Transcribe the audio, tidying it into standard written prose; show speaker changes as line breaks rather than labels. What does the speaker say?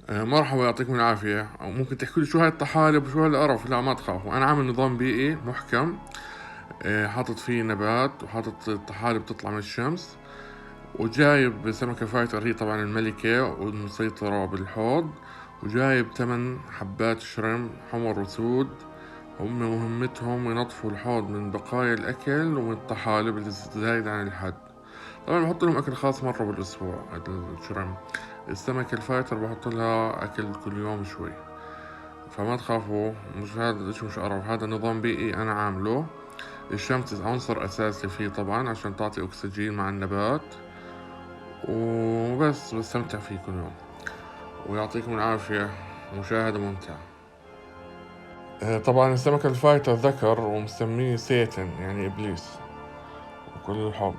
مرحبا، يعطيكم العافية. أو ممكن تحكوا لي شو هاي الطحالب وشو هالقرف؟ لا ما تخافوا، أنا عامل نظام بيئي محكم. حاطط فيه نبات وحاطط الطحالب تطلع من الشمس، وجايب سمكة فايتر هي طبعا الملكة والمسيطرة بالحوض، وجايب 8 حبات شرم حمر وسود. هم مهمتهم ينظفوا الحوض من بقايا الأكل ومن الطحالب اللي زايد عن الحد. طبعا بحط لهم أكل خاص مرة بالأسبوع. هذا الشرم، السمكة الفايتر بحط لها أكل كل يوم شوي. فما تخافوا، مش هذا الاشي مش قرف، هذا نظام بيئي أنا عامله. الشمس عنصر أساسي فيه طبعا عشان تعطي أكسجين مع النبات، وبس بستمتع فيه كل يوم. ويعطيكم العافية، مشاهدة ممتعة. طبعا السمكة الفايتة ذكر ومسميه سيتن يعني إبليس، وكل الحب.